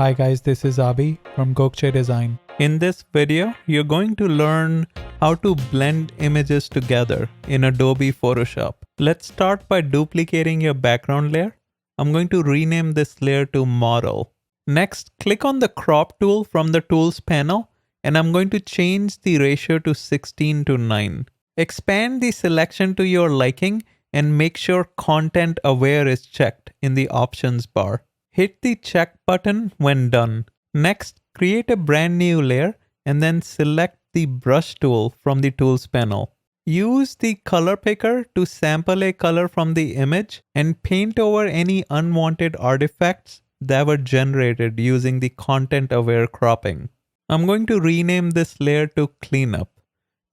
Hi guys, this is Abi from Gokche Design. In this video, you're going to learn how to blend images together in Adobe Photoshop. Let's start by duplicating your background layer. I'm going to rename this layer to Model. Next, click on the Crop tool from the Tools panel, and I'm going to change the ratio to 16:9. Expand the selection to your liking and make sure Content Aware is checked in the Options bar. Hit the check button when done. Next, create a brand new layer and then select the Brush tool from the Tools panel. Use the color picker to sample a color from the image and paint over any unwanted artifacts that were generated using the Content Aware cropping. I'm going to rename this layer to Cleanup.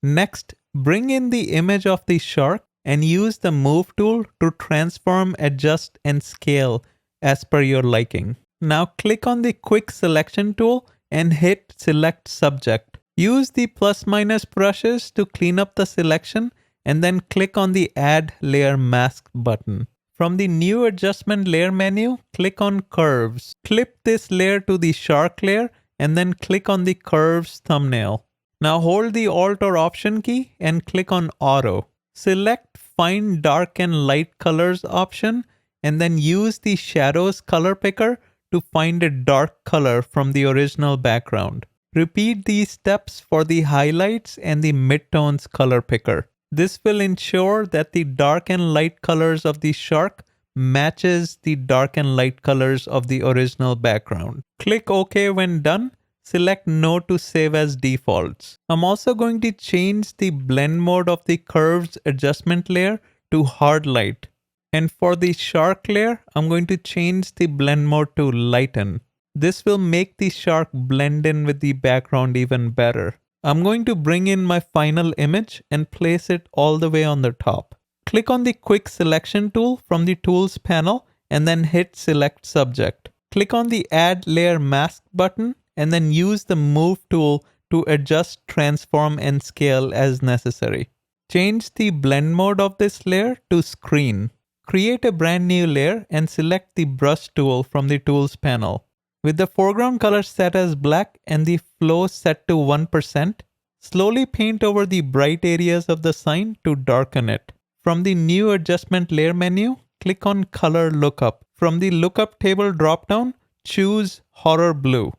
Next, bring in the image of the shark and use the Move tool to transform, adjust, and scale as per your liking. Now click on the Quick Selection tool and hit Select Subject. Use the plus/minus brushes to clean up the selection and then click on the Add Layer Mask button. From the New Adjustment Layer menu, click on Curves. Clip this layer to the shark layer and then click on the Curves thumbnail. Now hold the Alt or Option key and click on Auto. Select Find Dark and Light Colors option and then use the Shadows color picker to find a dark color from the original background. Repeat these steps for the highlights and the midtones color picker. This will ensure that the dark and light colors of the shark matches the dark and light colors of the original background. Click OK when done. Select No to save as defaults. I'm also going to change the blend mode of the curves adjustment layer to hard light. And for the shark layer, I'm going to change the blend mode to lighten. This will make the shark blend in with the background even better. I'm going to bring in my final image and place it all the way on the top. Click on the Quick Selection tool from the Tools panel and then hit Select Subject. Click on the Add Layer Mask button and then use the Move tool to adjust, transform, and scale as necessary. Change the blend mode of this layer to Screen. Create a brand new layer and select the Brush tool from the Tools panel. With the foreground color set as black and the flow set to 1%, slowly paint over the bright areas of the sign to darken it. From the New Adjustment Layer menu, click on Color Lookup. From the Lookup table dropdown, choose Horror Blue.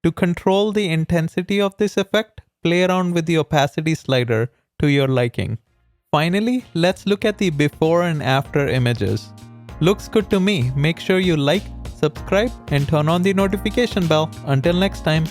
To control the intensity of this effect, play around with the opacity slider to your liking. Finally, let's look at the before and after images. Looks good to me. Make sure you like, subscribe, and turn on the notification bell. Until next time.